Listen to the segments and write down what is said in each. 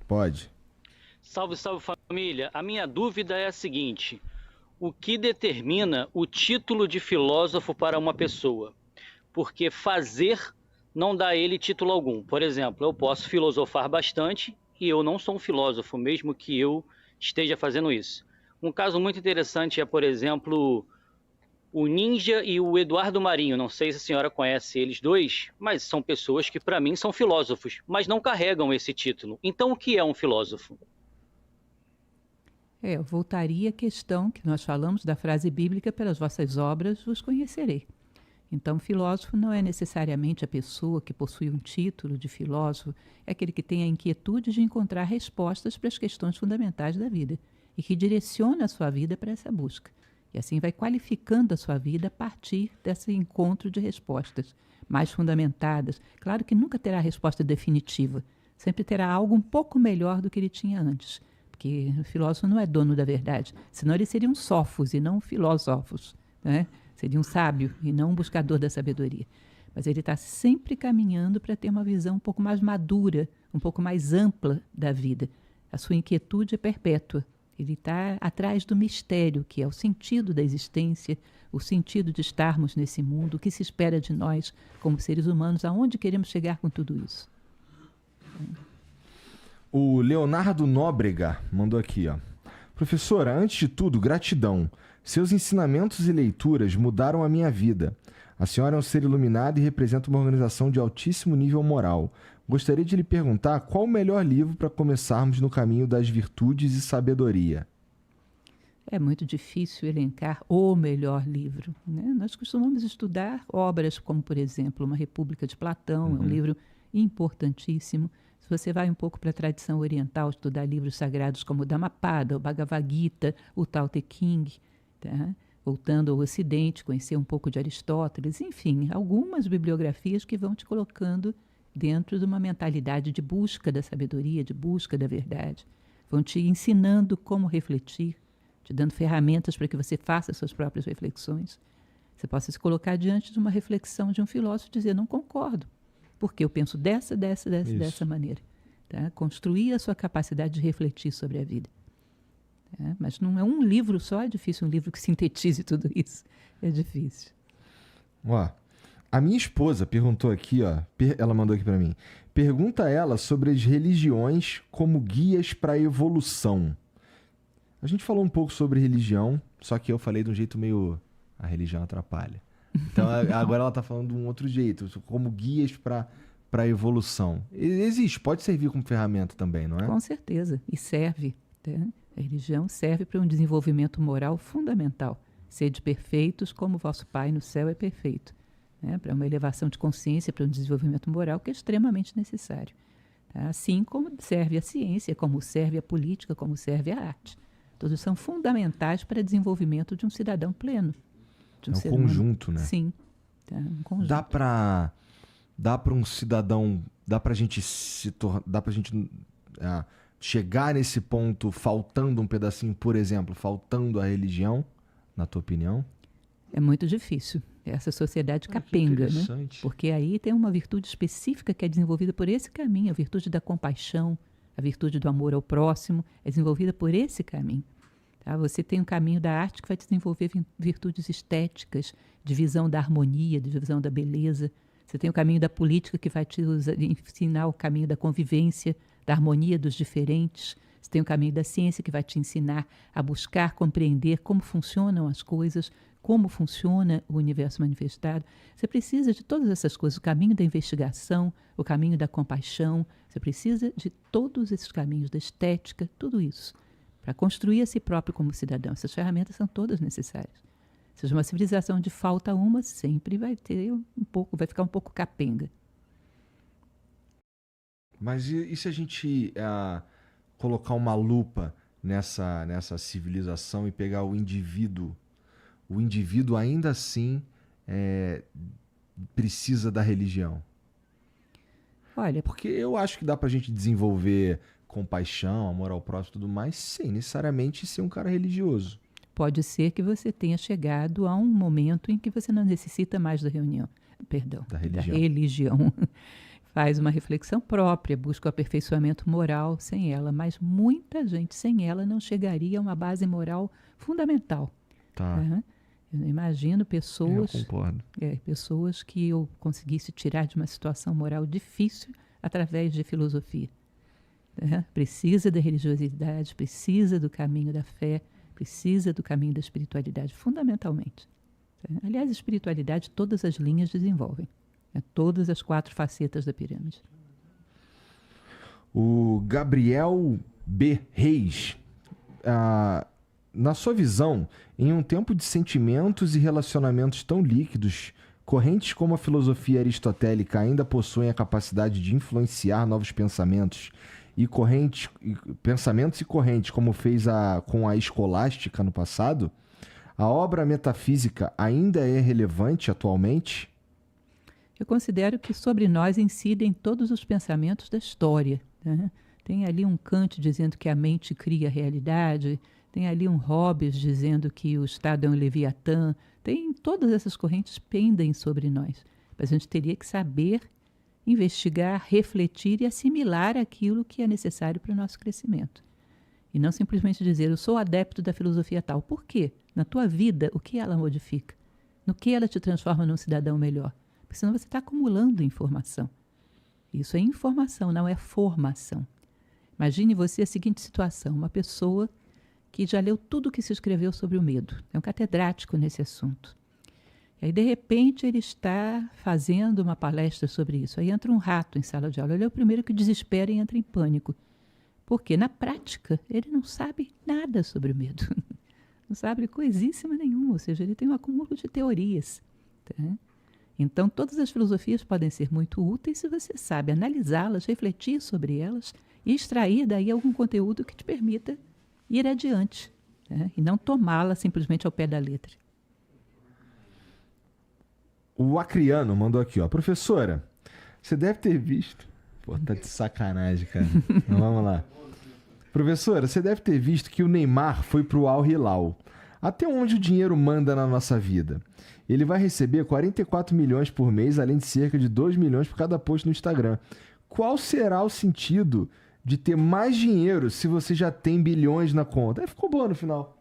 Pode. Salve, salve família. A minha dúvida é a seguinte: o que determina o título de filósofo para uma pessoa? Porque fazer não dá a ele título algum. Por exemplo, eu posso filosofar bastante e eu não sou um filósofo, mesmo que eu esteja fazendo isso. Um caso muito interessante é, por exemplo, o Ninja e o Eduardo Marinho. Não sei se a senhora conhece eles dois, mas são pessoas que para mim são filósofos, mas não carregam esse título. Então o que é um filósofo? Eu voltaria à questão que nós falamos da frase bíblica: pelas vossas obras vos conhecerei. Então, filósofo não é necessariamente a pessoa que possui um título de filósofo, é aquele que tem a inquietude de encontrar respostas para as questões fundamentais da vida e que direciona a sua vida para essa busca. E assim vai qualificando a sua vida a partir desse encontro de respostas mais fundamentadas. Claro que nunca terá a resposta definitiva, sempre terá algo um pouco melhor do que ele tinha antes, porque o filósofo não é dono da verdade, senão ele seria um sófos e não um filósofos, né? Seria um sábio e não um buscador da sabedoria. Mas ele está sempre caminhando para ter uma visão um pouco mais madura, um pouco mais ampla da vida. A sua inquietude é perpétua. Ele está atrás do mistério, que é o sentido da existência, o sentido de estarmos nesse mundo, o que se espera de nós como seres humanos, aonde queremos chegar com tudo isso. O Leonardo Nóbrega mandou aqui, ó. Professora, antes de tudo, gratidão. Seus ensinamentos e leituras mudaram a minha vida. A senhora é um ser iluminado e representa uma organização de altíssimo nível moral. Gostaria de lhe perguntar qual o melhor livro para começarmos no caminho das virtudes e sabedoria. É muito difícil elencar o melhor livro, né? Nós costumamos estudar obras como, por exemplo, Uma República de Platão, é um livro importantíssimo. Se você vai um pouco para a tradição oriental, estudar livros sagrados como o Dhammapada, o Bhagavad Gita, o Tao Te Ching, tá? Voltando ao Ocidente, conhecer um pouco de Aristóteles, enfim, algumas bibliografias que vão te colocando dentro de uma mentalidade de busca da sabedoria, de busca da verdade. Vão te ensinando como refletir, te dando ferramentas para que você faça suas próprias reflexões. Você possa se colocar diante de uma reflexão de um filósofo e dizer: não concordo, porque eu penso dessa maneira. Tá? Construir a sua capacidade de refletir sobre a vida. Tá? Mas não é um livro só, é difícil um livro que sintetize tudo isso. É difícil. Ó, a minha esposa perguntou aqui, ó, ela mandou aqui para mim. Pergunta a ela sobre as religiões como guias para a evolução. A gente falou um pouco sobre religião, só que eu falei de um jeito meio... A religião atrapalha. Então agora ela está falando de um outro jeito, como guias para a evolução. Existe, pode servir como ferramenta também, não é? Com certeza, e serve. Tá? A religião serve para um desenvolvimento moral fundamental. Sede perfeitos como vosso Pai no céu é perfeito. Né? Para uma elevação de consciência, para um desenvolvimento moral que é extremamente necessário. Tá? Assim como serve a ciência, como serve a política, como serve a arte. Todos são fundamentais para o desenvolvimento de um cidadão pleno. De um é um ser humano. conjunto, né? Sim, tá? Um conjunto. Dá para um cidadão, dá pra gente chegar nesse ponto faltando um pedacinho, por exemplo, faltando a religião, na tua opinião? É muito difícil. Essa sociedade capenga, né? Porque aí tem uma virtude específica que é desenvolvida por esse caminho, a virtude da compaixão, a virtude do amor ao próximo, é desenvolvida por esse caminho. Tá? Você tem um caminho da arte que vai desenvolver virtudes estéticas, de visão da harmonia, de visão da beleza. Você tem o caminho da política que vai te ensinar o caminho da convivência, da harmonia dos diferentes. Você tem o caminho da ciência que vai te ensinar a buscar compreender como funcionam as coisas, como funciona o universo manifestado. Você precisa de todas essas coisas, o caminho da investigação, o caminho da compaixão. Você precisa de todos esses caminhos, da estética, tudo isso, para construir a si próprio como cidadão. Essas ferramentas são todas necessárias. Ou seja, uma civilização onde falta uma sempre vai ter vai ficar um pouco capenga. Mas e se a gente colocar uma lupa nessa civilização e pegar o indivíduo? O indivíduo ainda assim precisa da religião. Olha, porque eu acho que dá pra gente desenvolver compaixão, amor ao próximo e tudo mais, sem necessariamente ser um cara religioso. Pode ser que você tenha chegado a um momento em que você não necessita mais da religião. faz uma reflexão própria, busca o aperfeiçoamento moral sem ela, mas muita gente sem ela não chegaria a uma base moral fundamental. Tá. Tá? Eu imagino Eu pessoas, concordo. pessoas que eu conseguisse tirar de uma situação moral difícil através de filosofia. Tá? Precisa da religiosidade, precisa do caminho da fé, precisa do caminho da espiritualidade, fundamentalmente. Tá? Aliás, a espiritualidade todas as linhas desenvolvem. Todas as 4 facetas da pirâmide. O Gabriel B. Reis, na sua visão, em um tempo de sentimentos e relacionamentos tão líquidos, correntes como a filosofia aristotélica ainda possuem a capacidade de influenciar novos pensamentos e pensamentos e correntes, como fez com a escolástica no passado? A obra metafísica ainda é relevante atualmente? Eu considero que sobre nós incidem todos os pensamentos da história. Né? Tem ali um Kant dizendo que a mente cria a realidade, tem ali um Hobbes dizendo que o Estado é um Leviatã, todas essas correntes pendem sobre nós. Mas a gente teria que saber investigar, refletir e assimilar aquilo que é necessário para o nosso crescimento. E não simplesmente dizer, eu sou adepto da filosofia tal. Por quê? Na tua vida, o que ela modifica? No que ela te transforma num cidadão melhor? Porque senão você está acumulando informação. Isso é informação, não é formação. Imagine você a seguinte situação, uma pessoa que já leu tudo o que se escreveu sobre o medo. É um catedrático nesse assunto. E aí, de repente, ele está fazendo uma palestra sobre isso. Aí entra um rato em sala de aula. Ele é o primeiro que desespera e entra em pânico. Porque, na prática, ele não sabe nada sobre o medo. Não sabe coisíssima nenhuma. Ou seja, ele tem um acúmulo de teorias. Tá? Então, todas as filosofias podem ser muito úteis se você sabe analisá-las, refletir sobre elas e extrair daí algum conteúdo que te permita ir adiante, né? E não tomá-la simplesmente ao pé da letra. O Acriano mandou aqui, ó. Professora, você deve ter visto... Pô, tá de sacanagem, cara. Então, vamos lá. Professora, você deve ter visto que o Neymar foi pro Al Hilal. Até onde o dinheiro manda na nossa vida? Ele vai receber 44 milhões por mês, além de cerca de 2 milhões por cada post no Instagram. Qual será o sentido de ter mais dinheiro se você já tem bilhões na conta? Aí ficou boa no final.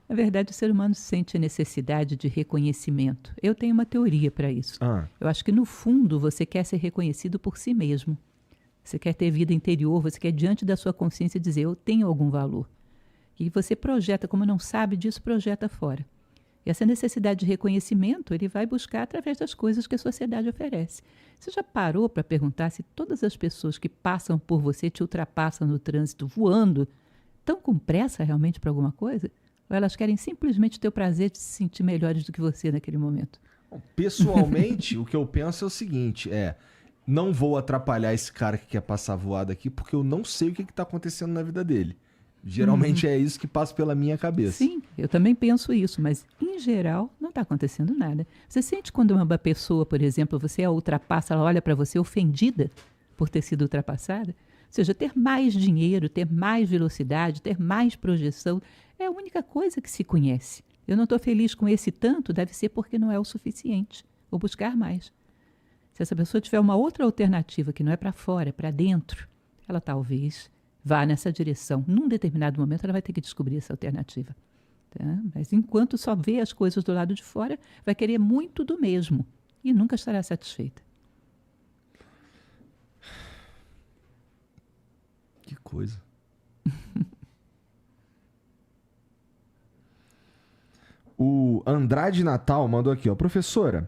Na verdade, o ser humano sente a necessidade de reconhecimento. Eu tenho uma teoria para isso. Eu acho que, no fundo, você quer ser reconhecido por si mesmo. Você quer ter vida interior, você quer, diante da sua consciência, dizer, eu tenho algum valor. E você projeta, como não sabe disso, projeta fora. E essa necessidade de reconhecimento, ele vai buscar através das coisas que a sociedade oferece. Você já parou para perguntar se todas as pessoas que passam por você te ultrapassam no trânsito voando, estão com pressa realmente para alguma coisa? Ou elas querem simplesmente ter o prazer de se sentir melhores do que você naquele momento? Bom, pessoalmente, o que eu penso é o seguinte, não vou atrapalhar esse cara que quer passar voado aqui, porque eu não sei o que está acontecendo na vida dele. Geralmente é isso que passa pela minha cabeça. Sim, eu também penso isso, mas em geral não está acontecendo nada. Você sente quando uma pessoa, por exemplo, você a ultrapassa, ela olha para você ofendida por ter sido ultrapassada? Ou seja, ter mais dinheiro, ter mais velocidade, ter mais projeção, é a única coisa que se conhece. Eu não estou feliz com esse tanto, deve ser porque não é o suficiente. Vou buscar mais. Se essa pessoa tiver uma outra alternativa que não é para fora, é para dentro, ela talvez vá nessa direção. Num determinado momento ela vai ter que descobrir essa alternativa. Tá? Mas enquanto só vê as coisas do lado de fora, vai querer muito do mesmo e nunca estará satisfeita. Que coisa. O Andrade Natal mandou aqui, ó. Professora,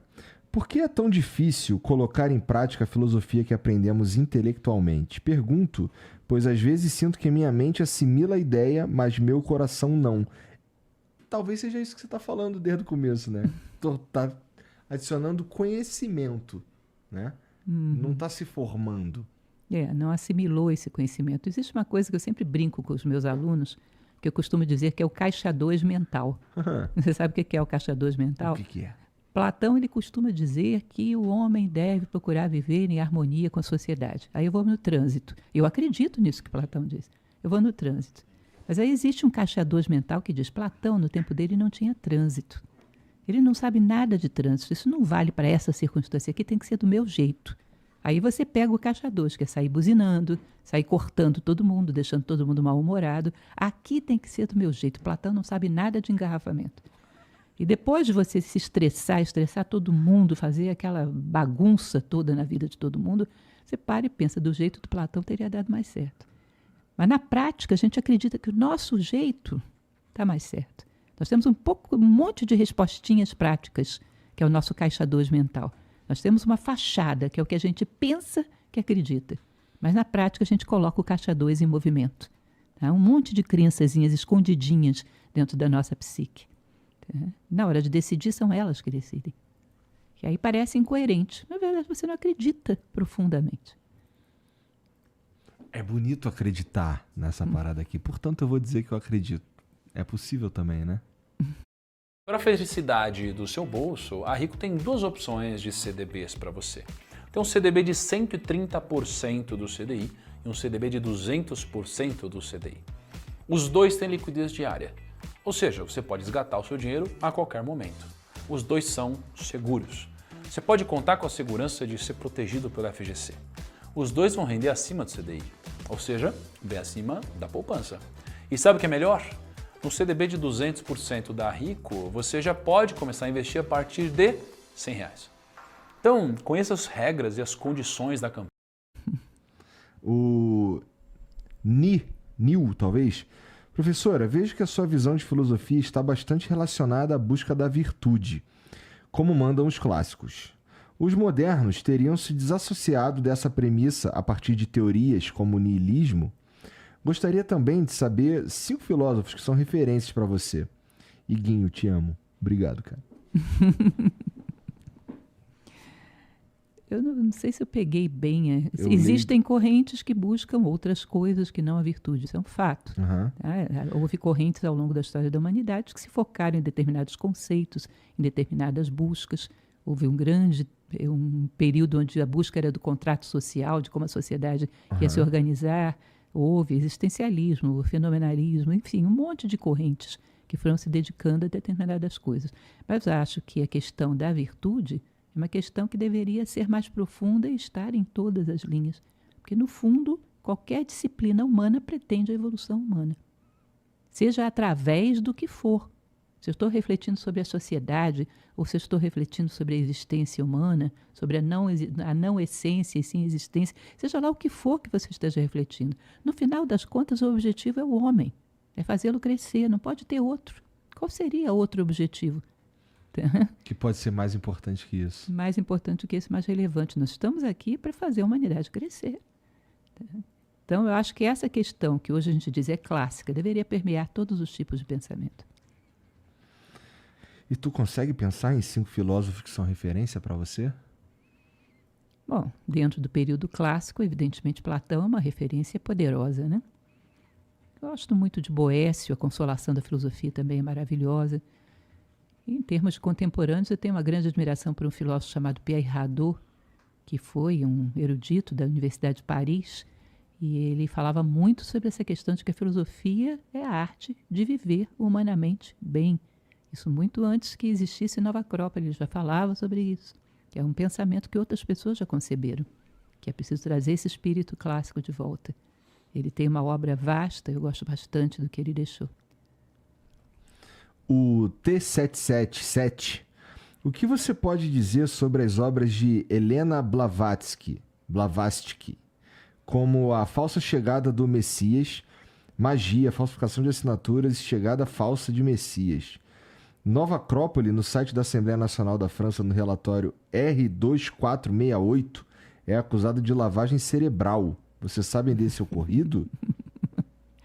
por que é tão difícil colocar em prática a filosofia que aprendemos intelectualmente? Pergunto, pois às vezes sinto que minha mente assimila a ideia, mas meu coração não. Talvez seja isso que você está falando desde o começo, né? Tá adicionando conhecimento, né? Não está se formando. Não assimilou esse conhecimento. Existe uma coisa que eu sempre brinco com os meus alunos, que eu costumo dizer que é o caixa 2 mental. Você sabe o que é o caixa 2 mental? O que é? Platão, ele costuma dizer que o homem deve procurar viver em harmonia com a sociedade. Aí eu vou no trânsito. Eu acredito nisso que Platão diz. Eu vou no trânsito. Mas aí existe um caixa 2 mental que diz, Platão, no tempo dele, não tinha trânsito. Ele não sabe nada de trânsito. Isso não vale para essa circunstância aqui, tem que ser do meu jeito. Aí você pega o caixa 2, que é sair buzinando, sair cortando todo mundo, deixando todo mundo mal-humorado. Aqui tem que ser do meu jeito. Platão não sabe nada de engarrafamento. E depois de você se estressar todo mundo, fazer aquela bagunça toda na vida de todo mundo, você para e pensa, do jeito do Platão teria dado mais certo. Mas na prática, a gente acredita que o nosso jeito está mais certo. Nós temos um monte de respostinhas práticas, que é o nosso caixa 2 mental. Nós temos uma fachada, que é o que a gente pensa que acredita. Mas na prática a gente coloca o caixa 2 em movimento. Tá? Um monte de crençazinhas escondidinhas dentro da nossa psique. Tá? Na hora de decidir, são elas que decidem. E aí parece incoerente. Na verdade, você não acredita profundamente. É bonito acreditar nessa parada aqui. Portanto, eu vou dizer que eu acredito. É possível também, né? Para a felicidade do seu bolso, a Rico tem duas opções de CDBs para você. Tem um CDB de 130% do CDI e um CDB de 200% do CDI. Os dois têm liquidez diária, ou seja, você pode resgatar o seu dinheiro a qualquer momento. Os dois são seguros. Você pode contar com a segurança de ser protegido pelo FGC. Os dois vão render acima do CDI, ou seja, bem acima da poupança. E sabe o que é melhor? No CDB de 200% da Rico, você já pode começar a investir a partir de R$100. Então, conheça as regras e as condições da campanha. O Nil, talvez. Professora, vejo que a sua visão de filosofia está bastante relacionada à busca da virtude, como mandam os clássicos. Os modernos teriam se desassociado dessa premissa a partir de teorias como o niilismo. Gostaria também de saber 5 filósofos que são referências para você. Iguinho, te amo. Obrigado, cara. Eu não sei se eu peguei bem. Existem correntes que buscam outras coisas que não a virtude. Isso é um fato. Uhum. Tá? Houve correntes ao longo da história da humanidade que se focaram em determinados conceitos, em determinadas buscas. Houve um período onde a busca era do contrato social, de como a sociedade ia se organizar. Houve existencialismo, fenomenalismo, enfim, um monte de correntes que foram se dedicando a determinadas coisas. Mas acho que a questão da virtude é uma questão que deveria ser mais profunda e estar em todas as linhas. Porque, no fundo, qualquer disciplina humana pretende a evolução humana. Seja através do que for. Se eu estou refletindo sobre a sociedade, ou se eu estou refletindo sobre a existência humana, sobre a não essência e sim existência, seja lá o que for que você esteja refletindo. No final das contas, o objetivo é o homem, é fazê-lo crescer, não pode ter outro. Qual seria outro objetivo? Que pode ser mais importante que isso. Mais importante do que esse, mais relevante. Nós estamos aqui para fazer a humanidade crescer. Então, eu acho que essa questão, que hoje a gente diz é clássica, deveria permear todos os tipos de pensamento. E tu consegue pensar em 5 filósofos que são referência para você? Bom, dentro do período clássico, evidentemente, Platão é uma referência poderosa, né? Gosto muito de Boécio, a consolação da filosofia também é maravilhosa. E, em termos de contemporâneos, eu tenho uma grande admiração por um filósofo chamado Pierre Hadot, que foi um erudito da Universidade de Paris, e ele falava muito sobre essa questão de que a filosofia é a arte de viver humanamente bem. Isso muito antes que existisse Nova Acrópole, ele já falava sobre isso. Que é um pensamento que outras pessoas já conceberam, que é preciso trazer esse espírito clássico de volta. Ele tem uma obra vasta, eu gosto bastante do que ele deixou. O T777. O que você pode dizer sobre as obras de Helena Blavatsky, como A Falsa Chegada do Messias, Magia, Falsificação de Assinaturas e Chegada Falsa de Messias? Nova Acrópole, no site da Assembleia Nacional da França, no relatório R2468, é acusado de lavagem cerebral. Vocês sabem desse ocorrido?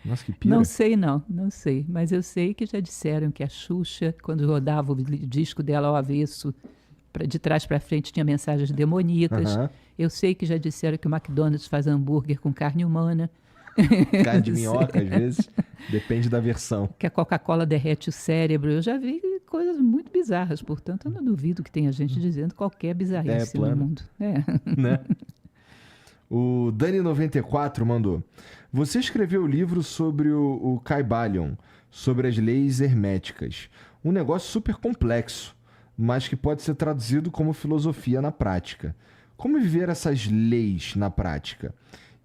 Nossa, que pira. Não sei. Mas eu sei que já disseram que a Xuxa, quando rodava o disco dela ao avesso, de trás para frente tinha mensagens demoníacas. Uhum. Eu sei que já disseram que o McDonald's faz hambúrguer com carne humana. Carne de minhoca, às vezes. Depende da versão. Que a Coca-Cola derrete o cérebro. Eu já vi coisas muito bizarras. Portanto, eu não duvido que tenha gente dizendo qualquer bizarrice no mundo. Né? O Dani94 mandou. Você escreveu o livro sobre o Kybalion, sobre as leis herméticas. Um negócio super complexo. mas que pode ser traduzido como filosofia na prática. Como viver essas leis na prática?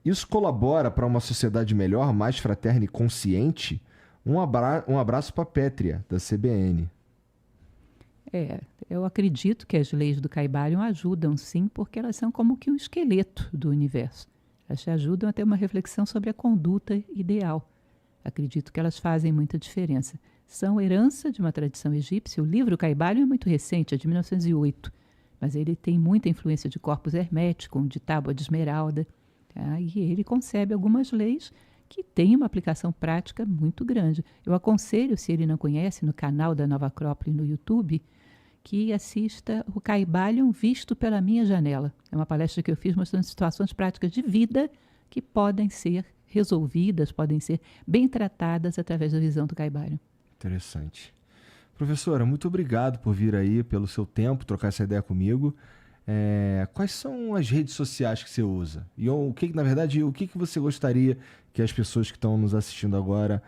Isso colabora para uma sociedade melhor, mais fraterna e consciente? Um abraço para a Pétria, da CBN. Eu acredito que as leis do Caibalion ajudam, sim, porque elas são como que um esqueleto do universo. Elas te ajudam a ter uma reflexão sobre a conduta ideal. Acredito que elas fazem muita diferença. São herança de uma tradição egípcia. O livro Caibalion é muito recente, é de 1908, mas ele tem muita influência de corpus hermético, de tábua de esmeralda, tá? E ele concebe algumas leis que têm uma aplicação prática muito grande. Eu aconselho, se ele não conhece, no canal da Nova Acrópole no YouTube, que assista o Caibalion visto pela minha janela. É uma palestra que eu fiz mostrando situações práticas de vida que podem ser resolvidas, podem ser bem tratadas através da visão do Caibalion. Interessante. Professora, muito obrigado por vir aí, pelo seu tempo, trocar essa ideia comigo. Quais são as redes sociais que você usa? E o que você gostaria que as pessoas que estão nos assistindo agora,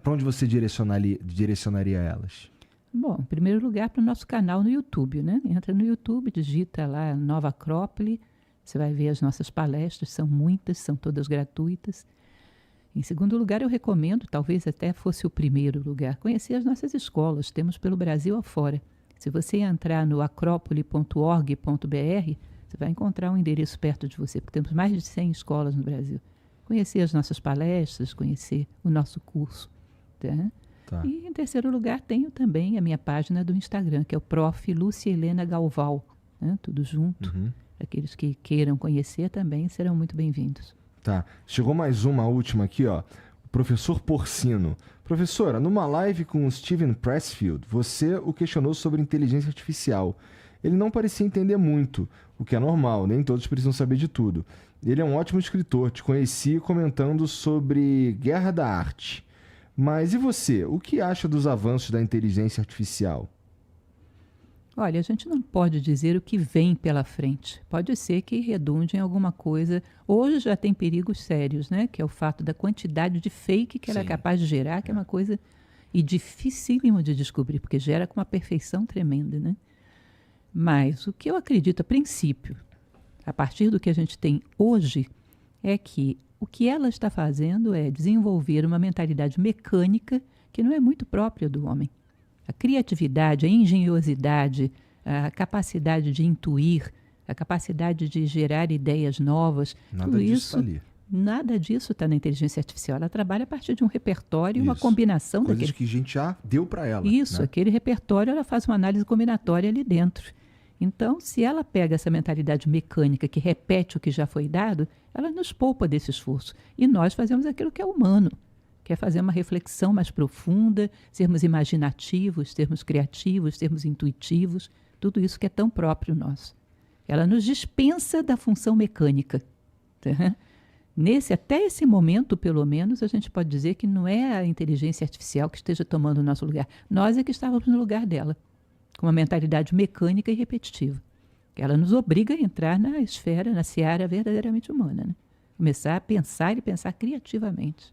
para onde você direcionaria elas? Bom, em primeiro lugar, para o nosso canal no YouTube, né? Entra no YouTube, digita lá Nova Acrópole, você vai ver as nossas palestras, são muitas, são todas gratuitas. Em segundo lugar, eu recomendo, talvez até fosse o primeiro lugar, conhecer as nossas escolas, temos pelo Brasil afora. Se você entrar no acropole.org.br, você vai encontrar um endereço perto de você, porque temos mais de 100 escolas no Brasil. Conhecer as nossas palestras, conhecer o nosso curso, tá? Tá. E, em terceiro lugar, tenho também a minha página do Instagram, que é o Prof. Lúcia Helena Galval, né? Tudo junto. Uhum. Aqueles que queiram conhecer também serão muito bem-vindos. Tá. Chegou mais uma última aqui, ó. O professor Porcino. Professora, numa live com o Steven Pressfield, você o questionou sobre inteligência artificial. Ele não parecia entender muito, o que é normal, nem todos precisam saber de tudo. Ele é um ótimo escritor, te conheci comentando sobre Guerra da Arte. Mas e você? O que acha dos avanços da inteligência artificial? Olha, a gente não pode dizer o que vem pela frente. Pode ser que redunde em alguma coisa. Hoje já tem perigos sérios, né? Que é o fato da quantidade de fake que ela é capaz de gerar, que é uma coisa e dificílimo de descobrir, porque gera com uma perfeição tremenda, né? Mas o que eu acredito a princípio, a partir do que a gente tem hoje, é que o que ela está fazendo é desenvolver uma mentalidade mecânica que não é muito própria do homem. A criatividade, a engenhosidade, a capacidade de intuir, a capacidade de gerar ideias novas, tudo isso, nada disso está na inteligência artificial. Ela trabalha a partir de um repertório e uma combinação coisas que a gente já deu para ela. Isso, né? Aquele repertório, ela faz uma análise combinatória ali dentro. Então, se ela pega essa mentalidade mecânica que repete o que já foi dado, ela nos poupa desse esforço. E nós fazemos aquilo que é humano, que é fazer uma reflexão mais profunda, sermos imaginativos, sermos criativos, sermos intuitivos, tudo isso que é tão próprio nosso. Ela nos dispensa da função mecânica. Tá? Até esse momento, pelo menos, a gente pode dizer que não é a inteligência artificial que esteja tomando o nosso lugar. Nós é que estávamos no lugar dela, com uma mentalidade mecânica e repetitiva. Ela nos obriga a entrar na esfera, na seara verdadeiramente humana, né? Começar a pensar e pensar criativamente.